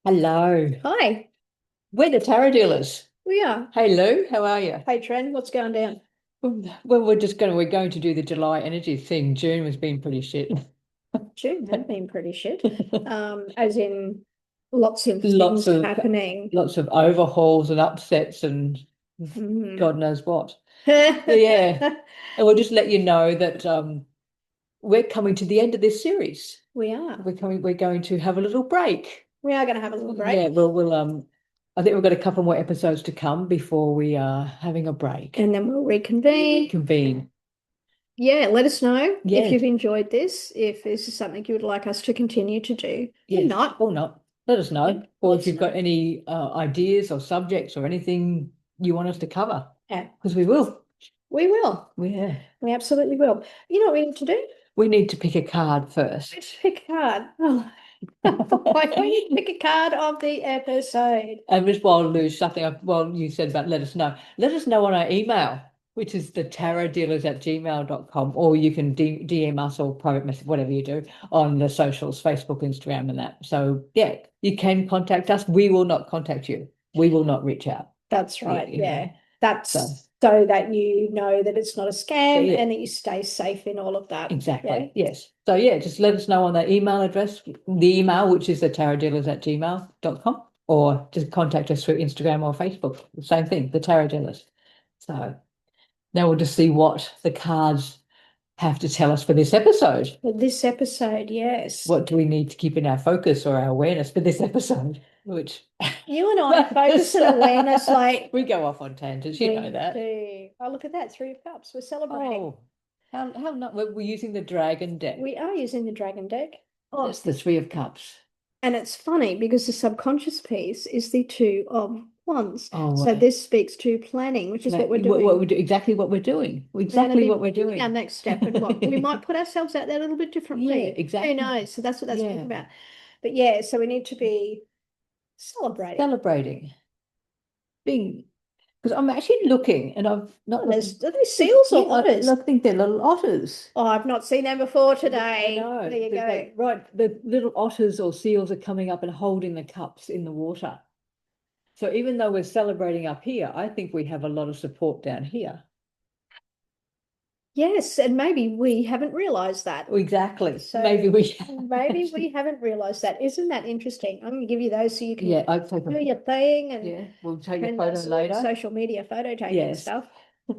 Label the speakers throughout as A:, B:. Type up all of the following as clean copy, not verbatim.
A: Hello.
B: Hi,
A: We're the tarot dealers.
B: we are.
A: Hey Lou, how are you?
B: Hey, Tren, what's going down?
A: Well, we're going to do the July energy thing. June was being pretty shit.
B: June has been pretty shit. As in lots of
A: Lots
B: things
A: of
B: happening.
A: lots of overhauls and upsets and
B: Mm.
A: God knows what. Yeah. And we'll just let you know that we're coming to the end of this series.
B: We are.
A: We're going to have a little break.
B: We are going to have a little
A: Yeah,
B: break,
A: we'll I think we've got a couple more episodes to come before we are having a break.
B: and then we'll reconvene.
A: Convene.
B: Yeah, let us know if
A: Yeah.
B: you've enjoyed this, if this is something you would like us to continue to do. Or
A: Yes,
B: not.
A: or not. Let us
B: Yeah,
A: know. Or
B: let
A: if
B: us
A: you've got
B: know.
A: any ideas or subjects or anything you want us to cover,
B: Yeah,
A: because we will.
B: we will.
A: Yeah.
B: We absolutely will. You know what we need to do?
A: We need to pick a card
B: Let's
A: first.
B: pick a card. Oh, boy, we need to pick a card of the episode.
A: And just while Lou, while you said about let us know on our email, which is the tarotdealers@gmail.com, or you can DM us or private message, whatever you do, on the socials, Facebook, Instagram, and that. So, yeah, you can contact us. We will not contact you. We will not reach out.
B: That's
A: Yeah,
B: right.
A: yeah.
B: Yeah.
A: So,
B: That's so that you know that it's not a scam
A: yeah.
B: and that you stay safe in all of that. Yeah.
A: Exactly. Yes. So yeah, just let us know on the email address, the email, which is the tarotdealers@gmail.com, or just contact us through Instagram or Facebook. The same thing, the tarot dealers. So now we'll just see what the cards have to tell us for this episode.
B: For this episode, yes.
A: What do we need to keep in our focus or our awareness for this episode? Which
B: You and I focus
A: just
B: and awareness like
A: we go off on tangents, you know
B: we
A: that.
B: do. Oh, look at that. Three of Cups. We're celebrating.
A: Oh, how not we're using the dragon deck.
B: We are using the Dragon deck.
A: Oh, it's the Three of Cups.
B: And it's funny because the subconscious piece is the Two of Wands.
A: Oh,
B: So this speaks to planning, which is what we're
A: what
B: doing.
A: we do, exactly what we're doing.
B: We're going to
A: Exactly
B: be
A: what we're
B: planning our
A: doing.
B: next step and what we might put ourselves out there a little bit
A: Yeah,
B: differently. Who
A: exactly.
B: knows? So that's what that's talking
A: Yeah.
B: about. But yeah, so we need to be celebrating.
A: Celebrating. Being because I'm actually looking and I've not
B: Oh,
A: looking.
B: are they seals
A: Yeah,
B: or otters?
A: I think they're little otters.
B: Oh, I've not seen them before
A: Yeah, I
B: today.
A: know.
B: There you
A: There's
B: go.
A: like right, the little otters or seals are coming up and holding the cups in the water. So even though we're celebrating up here, I think we have a lot of support down here.
B: Yes, and maybe we haven't realized that.
A: Exactly.
B: So
A: We
B: maybe we haven't realized that. Isn't that interesting? I'm going to give you those so you can
A: yeah, I'd take
B: do
A: a
B: your thing and
A: yeah, we'll take a
B: and
A: photo later.
B: social media photo taking
A: Yes.
B: stuff.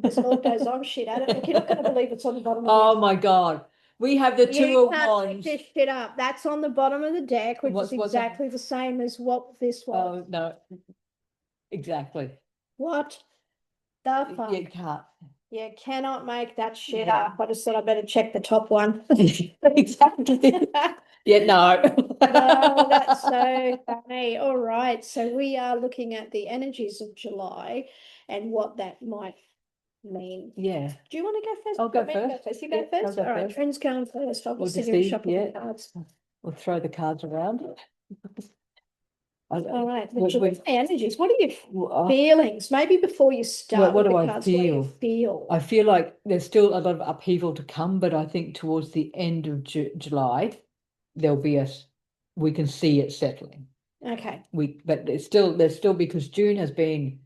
B: This all goes on shit at it. Look, you're not going to believe it's on the bottom of my.
A: Oh my God. We have the two
B: You
A: of
B: can't make
A: wands.
B: this shit up. That's on the bottom of the deck, which is
A: What's on?
B: exactly the same as what this was.
A: Oh no, exactly.
B: What the
A: You
B: fuck?
A: can't.
B: You cannot make that shit
A: Yeah.
B: up. I just thought I better check the top one.
A: Exactly. Yeah, no.
B: No, that's so funny. All right. So we are looking at the energies of July and what that might mean.
A: Yeah.
B: Do you want to go first?
A: I'll
B: You
A: go
B: want me to go
A: first.
B: first? You
A: Yeah,
B: go
A: I'll
B: first?
A: go
B: All right.
A: first.
B: Trend's going first. I'll
A: We'll
B: just sit
A: just
B: here and
A: see.
B: shuffle the
A: Yeah.
B: cards.
A: We'll throw the cards around.
B: All right. The
A: We,
B: July
A: we,
B: energies. What are your
A: uh,
B: feelings? Maybe before you start
A: what
B: with
A: do
B: the
A: I
B: cards, what do you
A: feel?
B: feel?
A: I feel like there's still a lot of upheaval to come, but I think towards the end of July, there'll be we can see it settling.
B: Okay.
A: But there's still because June has been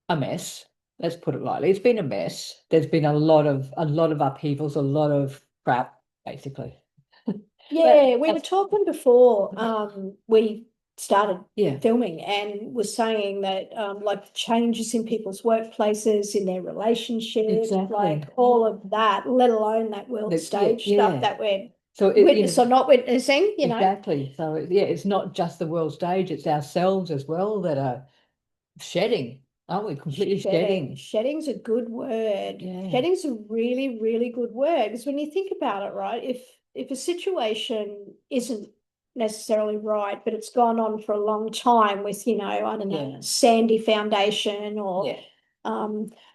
A: a mess. Let's put it lightly. It's been a mess. There's been a lot of upheavals, a lot of crap, basically. But
B: Yeah, we were
A: that's
B: talking before we started
A: yeah,
B: filming and was saying that like the changes in people's workplaces, in their relationships, like
A: exactly.
B: all of that, let alone that world
A: Yeah,
B: stage stuff
A: yeah.
B: that we're
A: So
B: witness or not witnessing,
A: exactly. So yeah, it's not just the world stage; it's ourselves as well that are shedding, aren't we? Completely
B: shedding.
A: shedding.
B: Shedding's a good word.
A: Yeah,
B: Shedding's a really, really good word because when you think about it, right, if a situation isn't necessarily right, but it's gone on for a long time with, I don't know,
A: yeah,
B: sandy foundation or
A: yeah.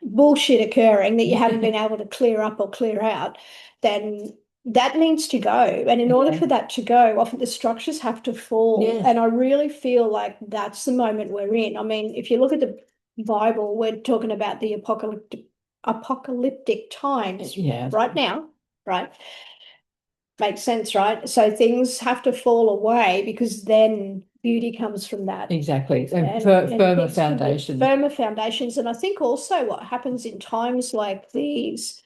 B: bullshit occurring that you haven't been able to clear up or clear out, then that needs to go. And in order
A: Yeah.
B: for that to go, often the structures have to fall.
A: Yes.
B: And I really feel like that's the moment we're in. I mean, if you look at the Bible, we're talking about the apocalyptic times
A: Yeah.
B: right now, right? Makes sense, right? So things have to fall away because then beauty comes from that.
A: Exactly. And
B: And
A: firmer
B: things can be
A: foundations.
B: firmer foundations. And I think also what happens in times like these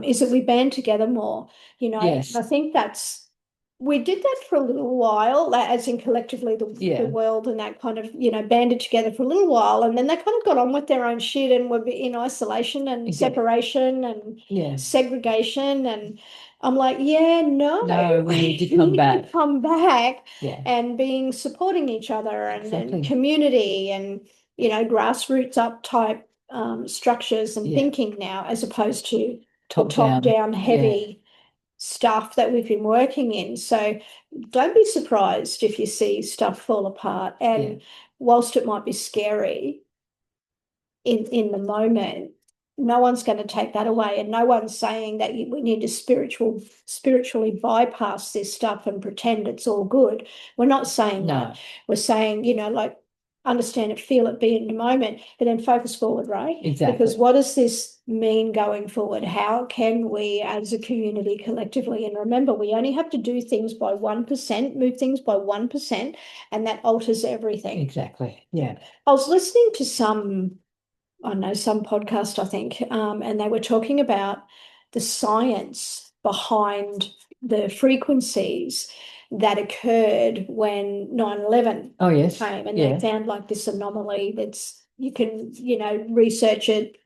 B: is that we band together more, you know.
A: Yes.
B: I think we did that for a little while, as in collectively the world and that kind of, you know, banded together for a little while, and then they kind of got on with their own shit and were in isolation and separation and segregation. And I'm like, no,
A: we need to come back.
B: Come back,
A: Yeah.
B: and supporting each other and,
A: Exactly.
B: and community and, you know, grassroots up type structures and thinking now, as opposed to top down heavy stuff that we've been working in. So don't be surprised if you see stuff fall apart. And whilst it might be scary in the moment, no one's going to take that away, and no one's saying that we need to spiritually bypass this stuff and pretend it's all good. We're not saying that. We're saying, you know, like, understand it, feel it, be in the moment, but then focus forward, right?
A: Exactly.
B: Because what does this mean going forward? How can we as a community collectively, and remember, we only have to do things by 1%, move things by 1%, and that alters everything.
A: Exactly. Yeah.
B: I was listening to some podcast, I think, and they were talking about the science behind the frequencies that occurred when 9/11 came, and they found like this anomaly that's, you can, you know, research it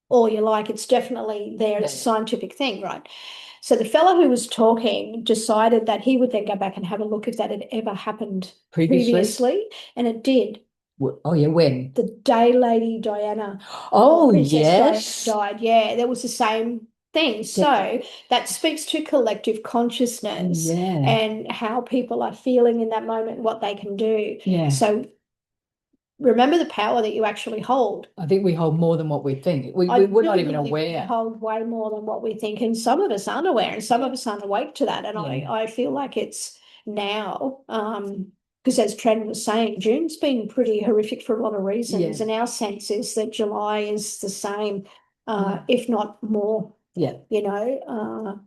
B: all you like. It's definitely there. It's a scientific thing, right? So the fellow who was talking decided that he would then go back and have a look if that had ever happened previously, and it did.
A: Oh, yeah, when?
B: The day Lady Diana.
A: Oh,
B: Princess Diana died. Yeah, that was the same thing. So that speaks to collective consciousness and how people are feeling in that moment, what they can do.
A: Yeah.
B: So remember the power that you actually hold.
A: I think we hold more than what we think. We're not even aware.
B: We hold way more than what we think, and some of us aren't aware, and some of us aren't awake to that. And I feel like it's now, because as Tren was saying, June's been pretty horrific for a lot of reasons, and our sense is that July is the same, if not more.
A: Yeah.
B: You know,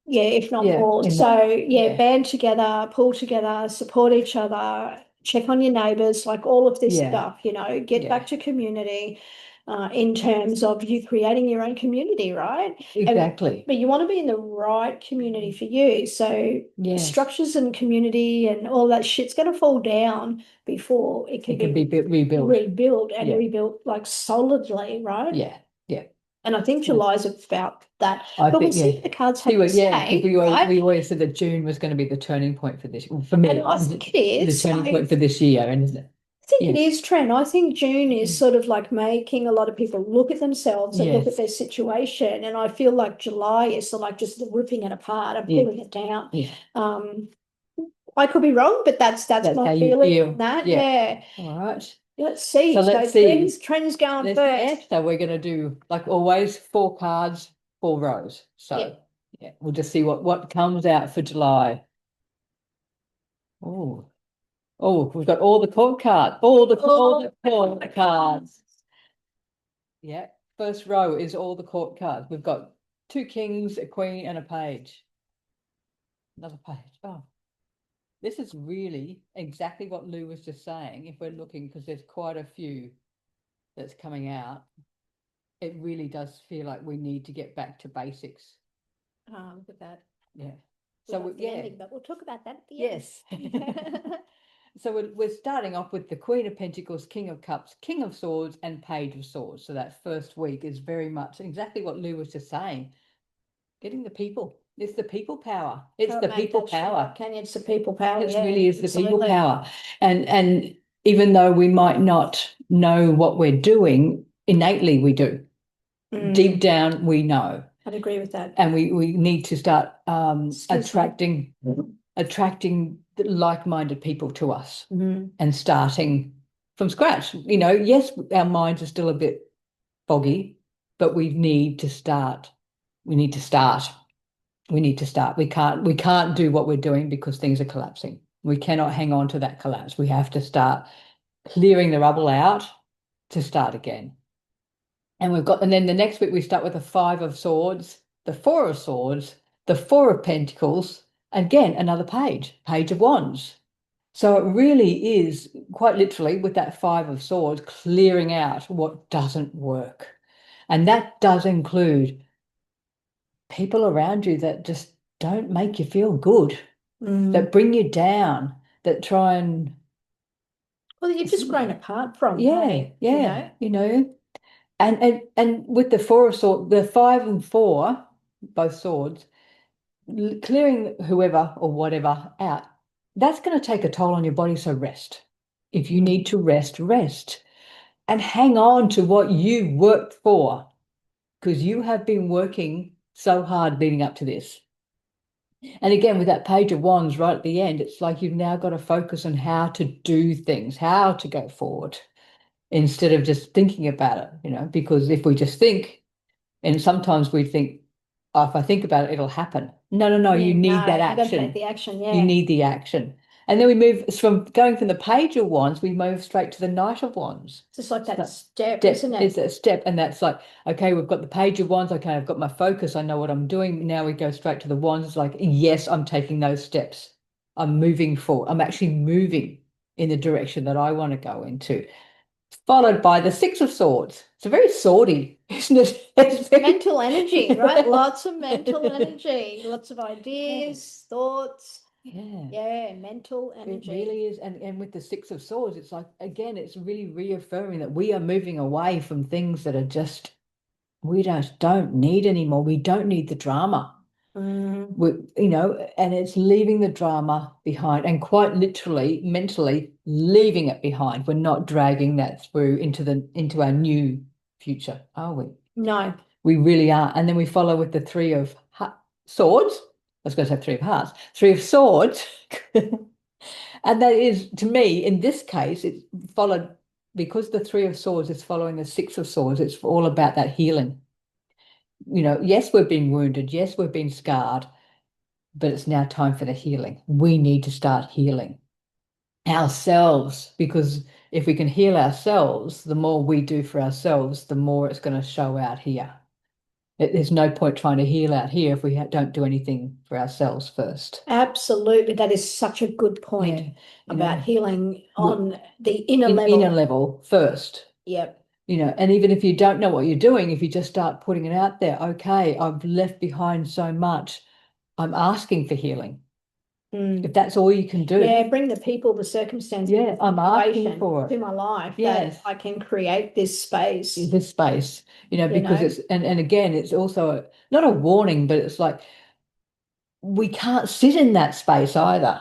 B: if not more. So band together, pull together, support each other, check on your neighbours, like all of this stuff, you know, get back to community, in terms of you creating your own community, right?
A: Exactly.
B: But you want to be in the right community for you. So structures and community and all that shit's going to fall down before it can be rebuilt and rebuilt like solidly, right?
A: Yeah. Yeah.
B: And I think July's about that. But we'll see if the cards have to stay,
A: we always said that June was going to be the turning point for this. For me,
B: and I think it is.
A: The turning point for this year, and
B: I think it is, Tren. I think June is sort of like making a lot of people look at themselves and look at their situation. And I feel like July is sort of like just ripping it apart and pulling it down.
A: Yeah.
B: I could be wrong, but that's my feeling on that. Yeah.
A: All right.
B: Let's see.
A: So let's see.
B: Trends going first.
A: So we're going to do, like always, 4 cards, 4 rows. So we'll just see what comes out for July. Oh, we've got all the court cards, all the court cards. Yeah, first row is all the court cards. We've got 2 kings, a queen, and a page. Another page. Oh. This is really exactly what Lou was just saying. If we're looking, because there's quite a few that's coming out, it really does feel like we need to get back to basics.
B: Look at that.
A: Yeah.
B: So but we'll talk about that at the end.
A: So we're starting off with the Queen of Pentacles, King of Cups, King of Swords, and Page of Swords. So that first week is very much exactly what Lou was just saying. Getting the people. It's the people power. It's the people power.
B: It's the people power.
A: It really is the people power. And even though we might not know what we're doing, innately we do. Deep down, we know.
B: I'd agree with that.
A: And we need to start attracting like-minded people to us and starting from scratch. You know, yes, our minds are still a bit foggy, but we need to start. We need to start. We can't do what we're doing because things are collapsing. We cannot hang on to that collapse. We have to start clearing the rubble out to start again. And then the next week we start with the 5 of Swords, the 4 of Swords, the 4 of Pentacles, again, another page of Wands. So it really is quite literally with that Five of Swords, clearing out what doesn't work. And that does include people around you that just don't make you feel good, that bring you down, that try and
B: Well, you've just grown apart from,
A: yeah,
B: hey,
A: yeah, and with the Four of Swords, the 5 and 4, both swords, clearing whoever or whatever out, that's going to take a toll on your body. So rest. If you need to rest, rest and hang on to what you worked for, because you have been working so hard leading up to this. And again, with that Page of Wands right at the end, it's like you've now got to focus on how to do things, how to go forward instead of just thinking about it, because if we just think, and sometimes we think, oh, if I think about it, it'll happen. No, no, no,
B: Yeah,
A: you need that
B: you got to
A: action.
B: take the action,
A: You need the action. And then we move from going from the Page of Wands, we move straight to the Knight of Wands.
B: It's just like that step,
A: Step,
B: isn't it?
A: it's a step, and that's like, okay, we've got the Page of Wands. Okay, I've got my focus. I know what I'm doing. Now we go straight to the Wands. It's like, yes, I'm taking those steps. I'm moving forward. I'm actually moving in the direction that I want to go into. Followed by the Six of Swords. It's a very swordy, isn't it?
B: It's mental energy, right? Lots of mental energy, lots of ideas, thoughts. Yeah, mental energy.
A: It really is. And with the Six of Swords, it's like, again, it's really reaffirming that we are moving away from things that are just, we don't need anymore. We don't need the drama. And it's leaving the drama behind and quite literally, mentally leaving it behind. We're not dragging that through into our new future, are we?
B: No.
A: We really are. And then we follow with the Three of Swords. I was going to say Three of Hearts, Three of Swords. And that is, to me, in this case, it's followed because the Three of Swords is following the Six of Swords. It's all about that healing. Yes, we've been wounded. Yes, we've been scarred, but it's now time for the healing. We need to start healing ourselves, because if we can heal ourselves, the more we do for ourselves, the more it's going to show out here. There's no point trying to heal out here if we don't do anything for ourselves first.
B: Absolutely. That is such a good point about healing on the inner level.
A: Inner level first.
B: Yep.
A: And even if you don't know what you're doing, if you just start putting it out there, okay, I've left behind so much, I'm asking for healing. If that's all you can do.
B: Yeah, bring the people, the circumstances,
A: I'm asking for it
B: to my life, that I can create this space.
A: Because it's, and again, it's also not a warning, but it's like, we can't sit in that space either.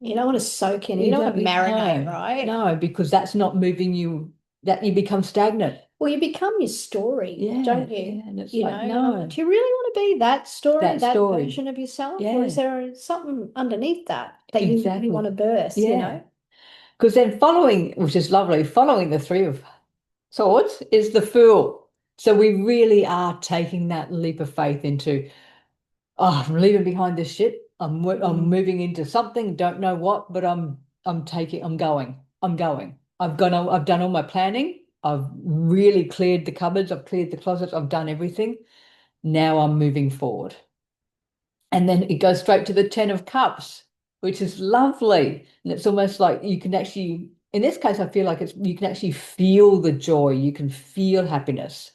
B: You don't want to soak in it. You don't want to marinate, right?
A: No, because that's not moving you, that you become stagnant.
B: Well, you become your story, don't you?
A: Yeah, and it's
B: do you really want to be that story, that version of yourself? Or is there something underneath that you want to burst,
A: Because then following, which is lovely, following the Three of Swords is the Fool. So we really are taking that leap of faith into, I'm leaving behind this shit. I'm moving into something, don't know what, but I'm going. I've done all my planning. I've really cleared the cupboards. I've cleared the closets. I've done everything. Now I'm moving forward. And then it goes straight to the Ten of Cups, which is lovely. And it's almost like you can actually, in this case, I feel like you can actually feel the joy. You can feel happiness.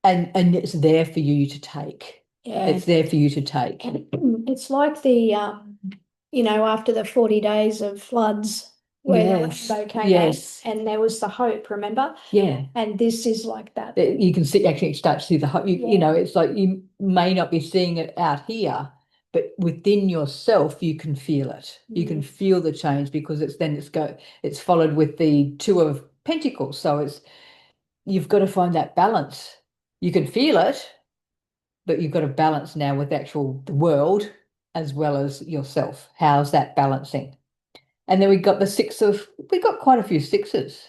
A: And it's there for you to take. Yeah. It's there for you to take.
B: It's like the, after the 40 days of floods, where the rainbow came out, and there was the hope, remember? Yeah. And this is like that.
A: You can actually start to see the hope. It's like you may not be seeing it out here, but within yourself, you can feel it. You can feel the change, because it's followed with the Two of Pentacles. So you've got to find that balance. You can feel it, but you've got to balance now with the world as well as yourself. How's that balancing? And then we got quite a few sixes.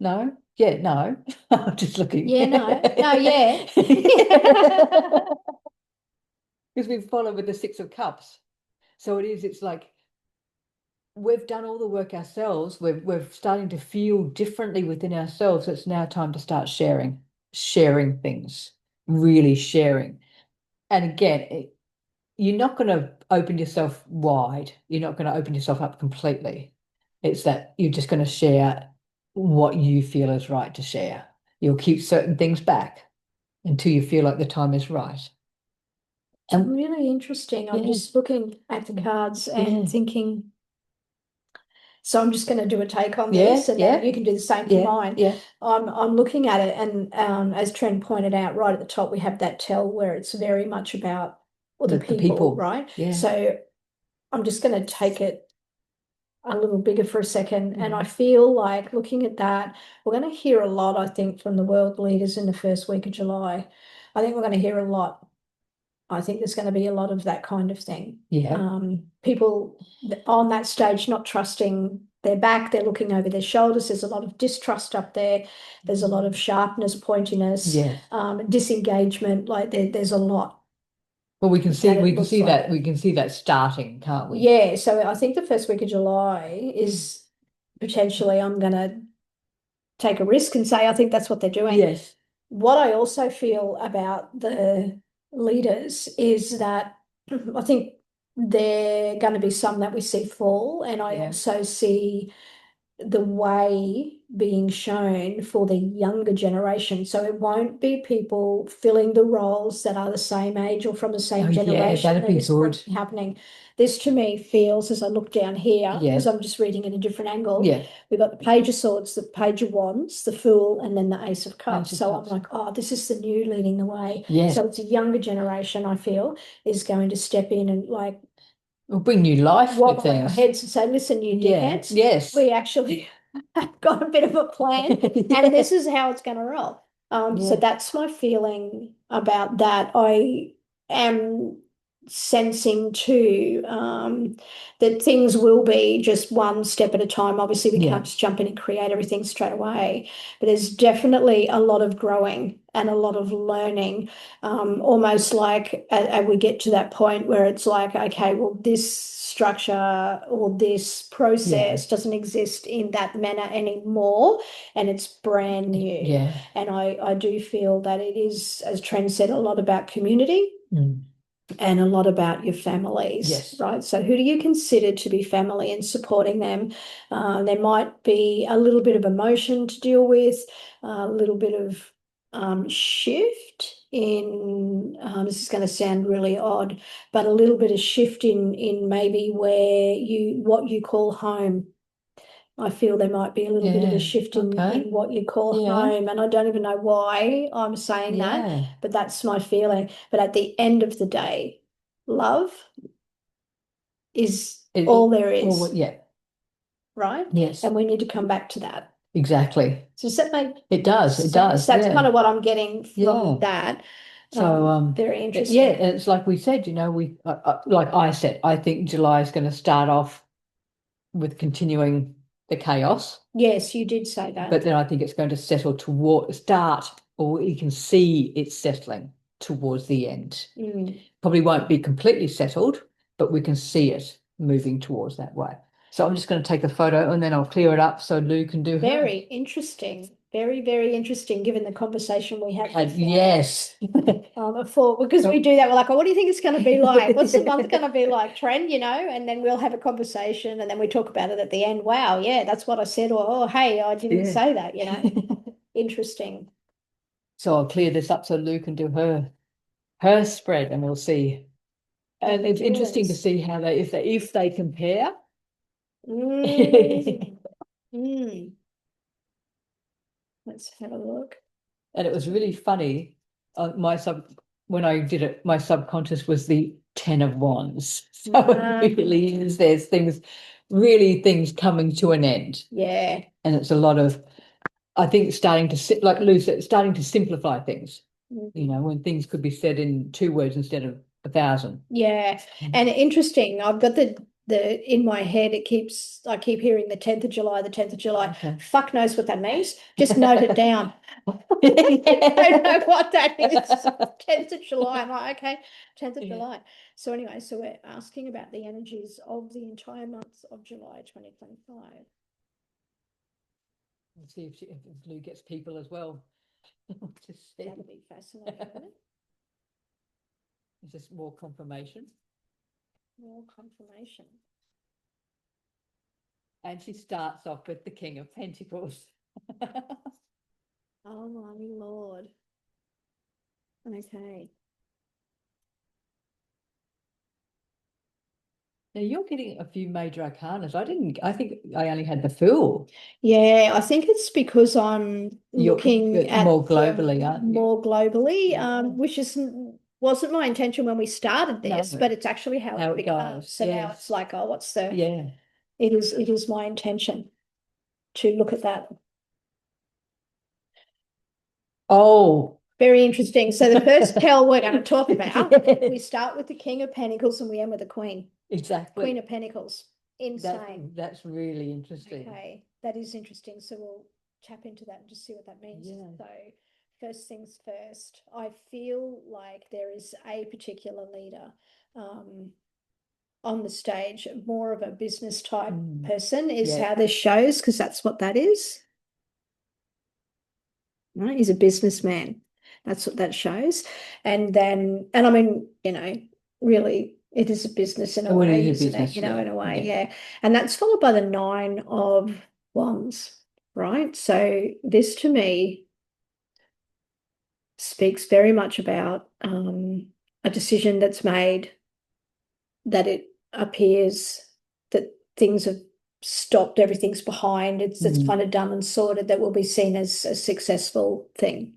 A: No? Yeah, no. I'm just looking.
B: Yeah, no. No, yeah.
A: Because we've followed with the Six of Cups. So it's like we've done all the work ourselves. We're starting to feel differently within ourselves. It's now time to start sharing things, really sharing. And again, you're not going to open yourself wide. You're not going to open yourself up completely. It's that you're just going to share what you feel is right to share. You'll keep certain things back until you feel like the time is right.
B: It's really interesting. I'm just looking at the cards and thinking, so I'm just going to do a take on this, and then you can do the same for mine.
A: Yeah.
B: I'm looking at it, and as Tren pointed out, right at the top, we have that tell where it's very much about the people, right?
A: Yeah.
B: So I'm just going to take it a little bigger for a second, and I feel like looking at that, we're going to hear a lot, I think, from the world leaders in the first week of July. I think we're going to hear a lot. I think there's going to be a lot of that kind of thing.
A: Yeah.
B: People on that stage not trusting their back, they're looking over their shoulders. There's a lot of distrust up there. There's a lot of sharpness, pointiness, disengagement. Like there's a lot.
A: Well, we can see that starting, can't we?
B: Yeah. So I think the first week of July is potentially, I'm going to take a risk and say I think that's what they're doing.
A: Yes.
B: What I also feel about the leaders is that I think there are going to be some that we see fall, and I also see the way being shown for the younger generation. So it won't be people filling the roles that are the same age or from the same generation.
A: That'd be good.
B: Happening. This to me feels, as I look down here, because I'm just reading in a different angle.
A: Yeah.
B: We've got the Page of Swords, the Page of Wands, the Fool, and then the Ace of Cups. So I'm like, oh, this is the new leading the way.
A: Yeah.
B: So it's a younger generation, I feel, is going to step in and like
A: bring new life to things.
B: Our heads and say, listen, you dickheads.
A: Yes.
B: We actually have got a bit of a plan, and this is how it's going to roll. So that's my feeling about that. I am sensing too that things will be just one step at a time. Obviously, we can't just jump in and create everything straight away, but there's definitely a lot of growing and a lot of learning, almost like and we get to that point where it's like, okay, well, this structure or this process doesn't exist in that manner anymore, and it's brand new. And I do feel that it is, as Tren said, a lot about community and a lot about your families, right? So who do you consider to be family and supporting them? There might be a little bit of emotion to deal with, a little bit of shift in this is going to sound really odd, but a little bit of shift in maybe where what you call home. I feel there might be a little bit of a shift in what you call home, and I don't even know why I'm saying that, but that's my feeling. But at the end of the day, love is all there is. Right?
A: Yes.
B: And we need to come back to that.
A: Exactly.
B: So does that make
A: it does.
B: sense?
A: It does.
B: That's kind of what I'm getting from that.
A: So
B: very interesting.
A: Yeah, it's like we said, we like I said, I think July is going to start off with continuing the chaos.
B: Yes, you did say that.
A: But then I think it's going to settle or you can see it settling towards the end. Probably won't be completely settled, but we can see it moving towards that way. So I'm just going to take a photo and then I'll clear it up so Lou can do her.
B: Very interesting. Very, very interesting, given the conversation we had before.
A: Yes.
B: Because we do that, we're like, oh, what do you think it's going to be like? What's the month going to be like, Tren, and then we'll have a conversation and then we talk about it at the end. Wow, yeah, that's what I said. Or, oh, hey, I didn't say that, Interesting.
A: So I'll clear this up so Lou can do her spread and we'll see. And it's interesting to see how if they compare.
B: Let's have a look.
A: And it was really funny. When I did it, my subconscious was the 10 of Wands. So it really is. There's things coming to an end.
B: Yeah.
A: And it's a lot of, I think, starting to like Lou said, starting to simplify things. When things could be said in 2 words instead of 1,000.
B: Yeah. And interesting. I've got the in my head, I keep hearing the 10th of July, the 10th of July. Okay. Fuck knows what that means. Just note it down. I don't know what that is. 10th of July. I'm like, okay, 10th of July. So anyway, so we're asking about the energies of the entire month of July 2025.
A: Let's see if Lou gets people as well.
B: That'll be fascinating, isn't it?
A: Is this more confirmation?
B: More confirmation.
A: And she starts off with the King of Pentacles.
B: Oh my Lord. Okay.
A: Now you're getting a few major arcanas. I think I only had the Fool.
B: Yeah, I think it's because I'm looking at
A: more globally, aren't you?
B: more globally,
A: Yeah.
B: which wasn't my intention when we started this, but it's actually how it
A: it
B: becomes.
A: goes.
B: So now
A: Yes.
B: it's like, oh, what's the
A: Yeah.
B: it is my intention to look at that.
A: Oh,
B: Very interesting. So the first tell we're going to talk about,
A: yes,
B: we start with the King of Pentacles and we end with the Queen.
A: exactly.
B: Queen of Pentacles. Insane.
A: That's really interesting.
B: Okay, that is interesting. So we'll tap into that and just see what that means.
A: Yeah.
B: So first things first, I feel like there is a particular leader on the stage, more of a business type person is how this shows, because that's what that is. Right? He's a businessman. That's what that shows. And then, and I mean, really it is a business in a way, isn't it? In a way, yeah. And that's followed by the 9 of Wands, right? So this to me speaks very much about a decision that's made, that it appears that things have stopped, everything's behind, it's kind of done and sorted, that will be seen as a successful thing.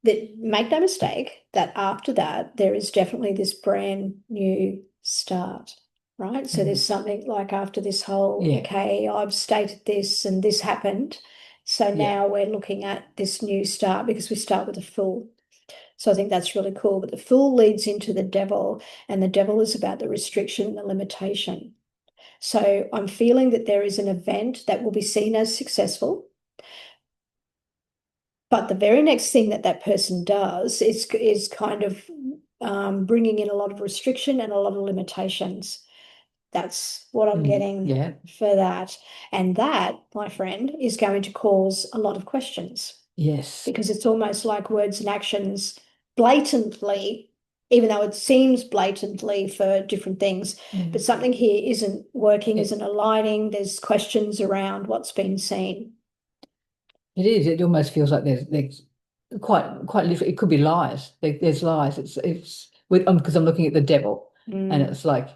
B: That, make no mistake, that after that there is definitely this brand new start, right? So there's something like, after this whole, okay, I've stated this and this happened, so now we're looking at this new start, because we start with a Fool. So I think that's really cool. But the Fool leads into the Devil, and the Devil is about the restriction and the limitation. So I'm feeling that there is an event that will be seen as successful, but the very next thing that person does is kind of bringing in a lot of restriction and a lot of limitations. That's what I'm getting for that. And that, my friend, is going to cause a lot of questions.
A: Yes.
B: Because it's almost like words and actions blatantly, even though it seems blatantly for different things, but something here isn't working, isn't aligning. There's questions around what's been seen.
A: It is. It almost feels like there's quite literally. It could be lies. There's lies. It's with because I'm looking at the Devil, and it's like,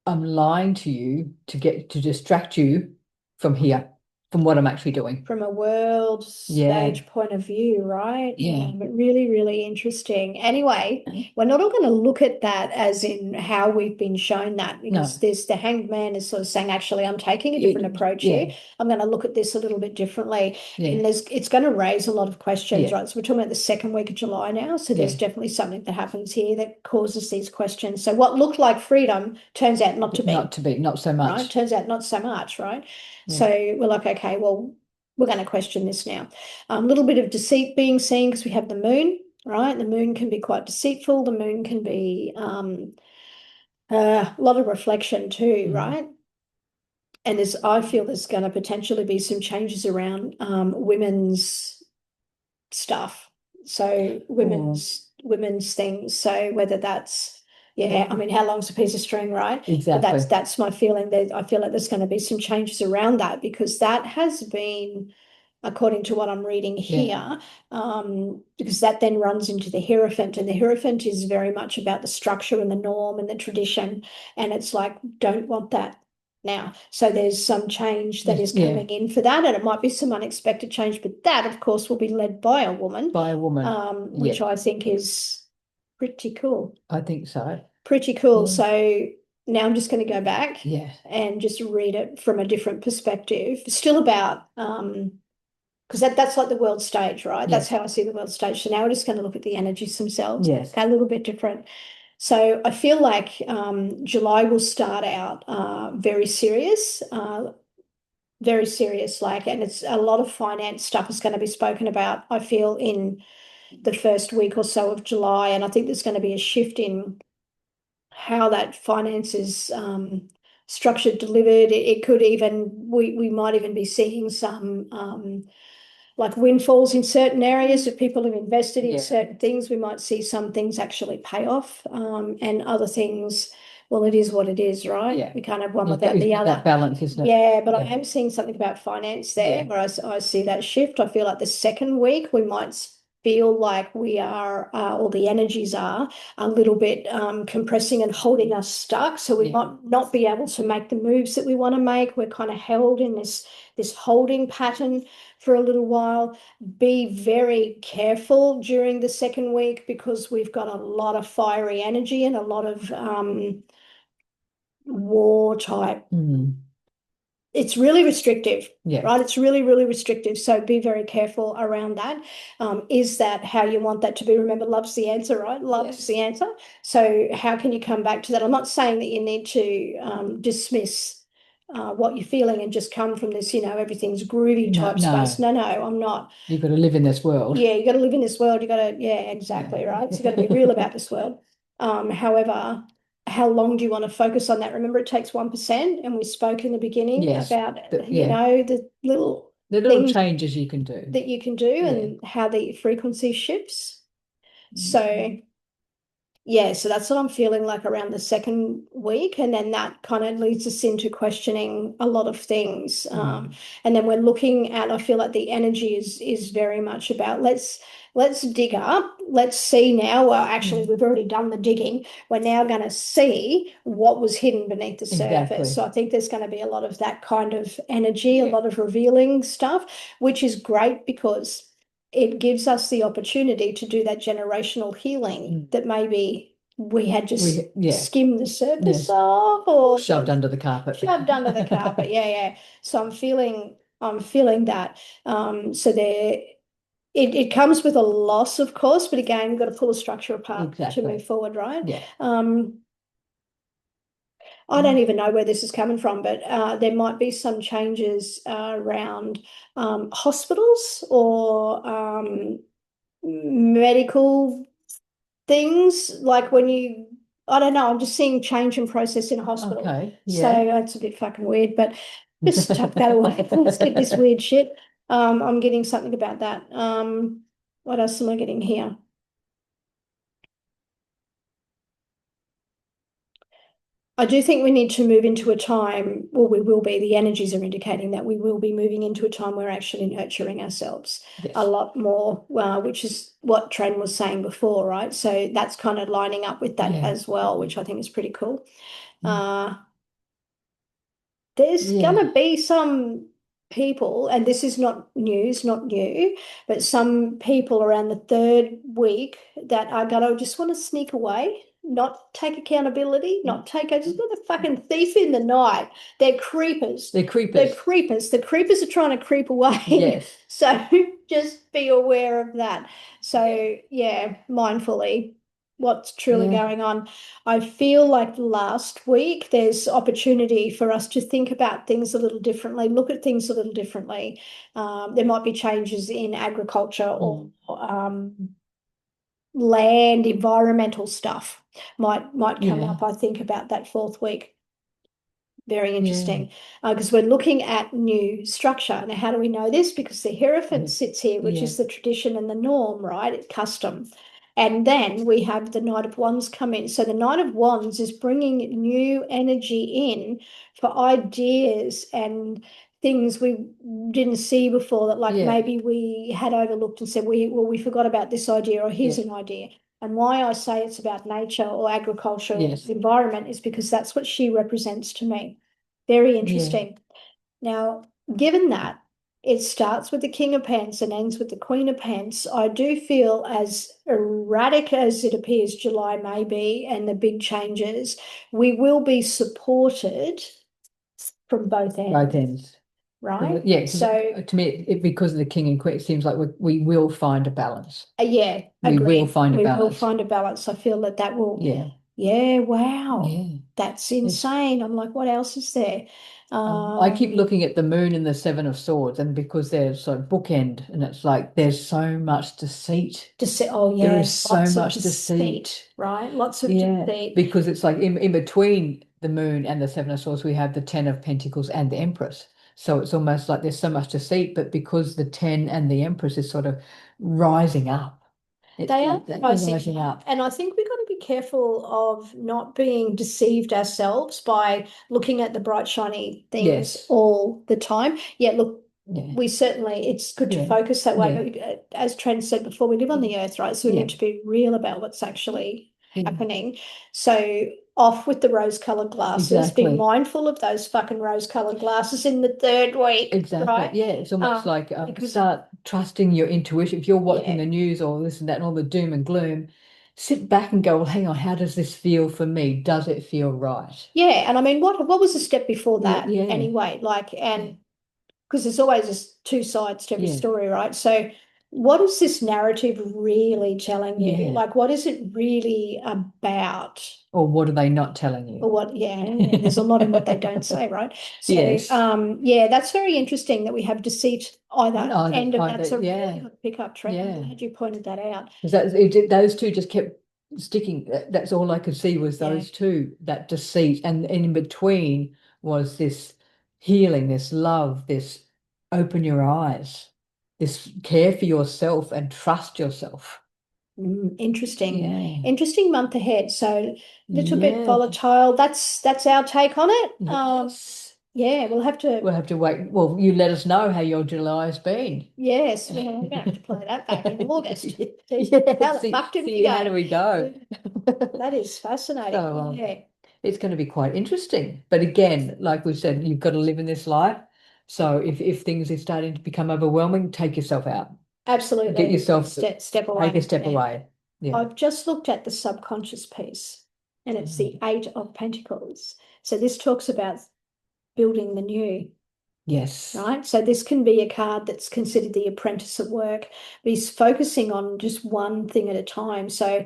A: I'm lying to you to distract you from here, from what I'm actually doing.
B: From a world stage point of view, right?
A: Yeah.
B: But really, really interesting. Anyway, we're not all going to look at that as in how we've been shown that, because the Hanged Man is sort of saying, actually, I'm taking a different approach here. I'm going to look at this a little bit differently. And it's going to raise a lot of questions, right? So we're talking about the second week of July now. So there's definitely something that happens here that causes these questions. So what looked like freedom turns out not to be.
A: Not so much.
B: Right? Turns out not so much, right? So we're like, okay, well, we're going to question this now. A little bit of deceit being seen, because we have the moon, right? The moon can be quite deceitful. The moon can be a lot of reflection too, right? And I feel there's going to potentially be some changes around women's stuff. So women's things. So whether that's, I mean, how long's a piece of string, right?
A: Exactly.
B: But that's my feeling. That I feel like there's going to be some changes around that, because that has been, according to what I'm reading here, because that then runs into the Hierophant, and the Hierophant is very much about the structure and the norm and the tradition, and it's like, don't want that now. So there's some change that is coming in for that, and it might be some unexpected change, but that, of course, will be led by a woman. Which I think is pretty cool.
A: I think so.
B: Pretty cool. So now I'm just going to go back and just read it from a different perspective. Still about because that's like the world stage, right? That's how I see the world stage. So now we're just going to look at the energies themselves. Okay, a little bit different. So I feel like July will start out very serious, like, and it's a lot of finance stuff is going to be spoken about, I feel, in the first week or so of July. And I think there's going to be a shift in how that finance is structured, delivered. It could even, we might even be seeing some like windfalls in certain areas. If people have invested in certain things, we might see some things actually pay off, and other things well, it is what it is, right?
A: Yeah.
B: We can't have one
A: You've
B: without the other.
A: that balance, isn't it?
B: Yeah, but I
A: Yeah.
B: am seeing something about finance there
A: Yeah.
B: where I see that shift. I feel like the second week we might feel like we are, or the energies are a little bit compressing and holding us stuck. So we might not be able to make the moves that we want to make. We're kind of held in this holding pattern for a little while. Be very careful during the second week because we've got a lot of fiery energy and a lot of war type. It's really restrictive, right? It's really, really restrictive. So be very careful around that. Is that how you want that to be? Remember, love's the answer, right? Love's the answer. So how can you come back to that? I'm not saying that you need to dismiss what you're feeling and just come from this, everything's groovy type space. No, I'm not.
A: You've got to live in this world.
B: Yeah, you got to live in this world. You got to, exactly, right? So you got to be real about this world. However, how long do you want to focus on that? Remember, it takes 1%, and we spoke in the beginning about the little
A: changes you can do
B: that you can do and how the frequency shifts. So so that's what I'm feeling like around the second week. And then that kind of leads us into questioning a lot of things. And then we're looking at, I feel like the energy is very much about let's dig up, let's see now. Well, actually, we've already done the digging. We're now going to see what was hidden beneath the surface. So I think there's going to be a lot of that kind of energy, a lot of revealing stuff, which is great because it gives us the opportunity to do that generational healing that maybe we had just skimmed the surface of or
A: shoved under the carpet.
B: Shoved under the carpet. Yeah. So I'm feeling that. So it comes with a loss, of course, but again, we've got to pull a structure apart to move forward, right?
A: Yeah.
B: I don't even know where this is coming from, but there might be some changes around hospitals or medical things, like when I don't know, I'm just seeing change in process in a hospital.
A: Okay.
B: So that's a bit fucking weird, but just tuck that away. Let's get this weird shit. I'm getting something about that. What else am I getting here? I do think we need to move into a time, well, we will be, the energies are indicating that we will be moving into a time where we're actually nurturing ourselves a lot more, which is what Tren was saying before, right? So that's kind of lining up with that as well, which I think is pretty cool. There's going to be some people, and this is not news, not new, but some people around the third week that are going to just want to sneak away, not take accountability, not take just like a fucking thief in the night. They're creepers.
A: They're creepers.
B: They're creepers. The creepers are trying to creep away.
A: Yes.
B: So just be aware of that. So mindfully what's truly going on. I feel like last week there's opportunity for us to think about things a little differently, look at things a little differently. There might be changes in agriculture or land, environmental stuff might come up, I think, about that fourth week. Very interesting, because we're looking at new structure. Now, how do we know this? Because the Hierophant sits here, which is the tradition and the norm, right? It's custom. And then we have the Knight of Wands come in. So the Knight of Wands is bringing new energy in for ideas and things we didn't see before that maybe we had overlooked and said, we forgot about this idea, or here's an idea. And why I say it's about nature or agricultural environment is because that's what she represents to me. Very interesting. Now, given that it starts with the King of Pence and ends with the Queen of Pence, I do feel, as erratic as it appears July may be and the big changes, we will be supported from both ends.
A: Both ends.
B: Right?
A: Yeah. So to me, because of the King and Queen, it seems like we will find a balance.
B: We
A: agreed. Will find a balance.
B: We will find a balance. I feel that will. Yeah, wow. That's insane. I'm like, what else is there?
A: I keep looking at the moon and the Seven of Swords, and because they're so bookend, and it's like there's so much deceit. There is so much deceit.
B: Right? Lots of deceit.
A: Because it's like in between the moon and the Seven of Swords, we have the Ten of Pentacles and the Empress. So it's almost like there's so much deceit, but because the 10 and the Empress is sort of rising up.
B: They are rising up. And I think we've got to be careful of not being deceived ourselves by looking at the bright, shiny things
A: Yes.
B: all the time. Yeah, look,
A: Yeah.
B: we certainly, it's good to
A: Yeah.
B: focus that way.
A: Yeah.
B: But as Tren said before, we live on the earth, right? So we
A: Yeah.
B: need to be real about what's actually
A: Yeah.
B: happening. So off with the rose-colored glasses. Be
A: Exactly.
B: mindful of those fucking rose-colored glasses in the 3rd week.
A: Exactly.
B: Right?
A: Yeah. It's almost like
B: because
A: start trusting your intuition. If you're watching
B: Yeah.
A: the news or this and that and all the doom and gloom, sit back and go, well, hang on, how does this feel for me? Does it feel right?
B: Yeah, and I mean, what was the step before that
A: Yeah.
B: anyway? Like, and because there's always just two sides to every
A: Yeah.
B: story, right? So, what is this narrative really telling you?
A: Yeah.
B: Like, what is it really about?
A: Or what are they not telling
B: Or
A: you?
B: what? Yeah, there's a lot in what they don't say, right? So,
A: Yes.
B: yeah, that's very interesting that we have deceit either end of. That's a
A: yeah.
B: really good pickup, Trent. I'm
A: Yeah.
B: glad you pointed that out.
A: Because those two just kept sticking. That's all I could see was those two, that deceit. And in between was this healing, this love, this open your eyes, this care for yourself and trust yourself.
B: Interesting.
A: Yeah.
B: Interesting month ahead. So little bit
A: Yeah.
B: volatile. That's our take on it.
A: Yes.
B: Yeah, we'll have to.
A: We'll have to wait. Well, you let us know how your July has been.
B: Yes, we're gonna have to play that back in August.
A: Yeah,
B: How the fuck did we
A: see how do
B: go?
A: we go?
B: That is fascinating.
A: So
B: Yeah,
A: it's going to be quite interesting. But again, like we said, you've got to live in this life. So if things are starting to become overwhelming, take yourself out.
B: absolutely.
A: Get yourself
B: step away.
A: take a step away. Yeah.
B: I've just looked at the subconscious piece, and it's the 8 of Pentacles. So this talks about building the new.
A: Yes.
B: Right. So this can be a card that's considered the apprentice at work, but he's focusing on just one thing at a time. So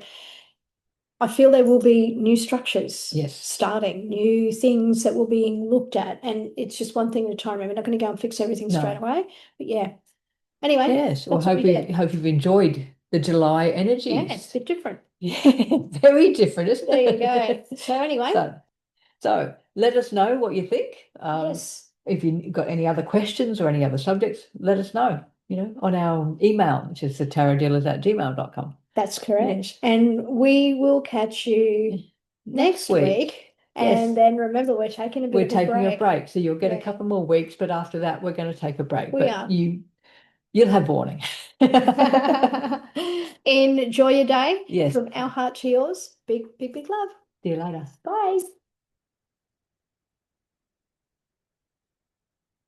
B: I feel there will be new structures starting, new things that will be being looked at. And it's just one thing at a time. We're not going to go and fix everything straight away. But yeah. Anyway,
A: yes. Well,
B: hope
A: you've enjoyed the July energies.
B: Yeah, it's a bit different.
A: Yeah, very different, isn't it?
B: There you go. So anyway.
A: So let us know what you think.
B: Yes.
A: If you've got any other questions or any other subjects, let us know, on our email, which is thetarodealers@gmail.com.
B: That's correct. Yes. And we will catch you next week. And then remember, we're taking a bit of a break. We're taking a break.
A: So you'll get a couple more weeks, but after that, we're going to take a break.
B: We are.
A: You'll have warning.
B: Enjoy your day.
A: Yes.
B: From our heart to yours. Big, big, big love.
A: See you later.
B: Bye.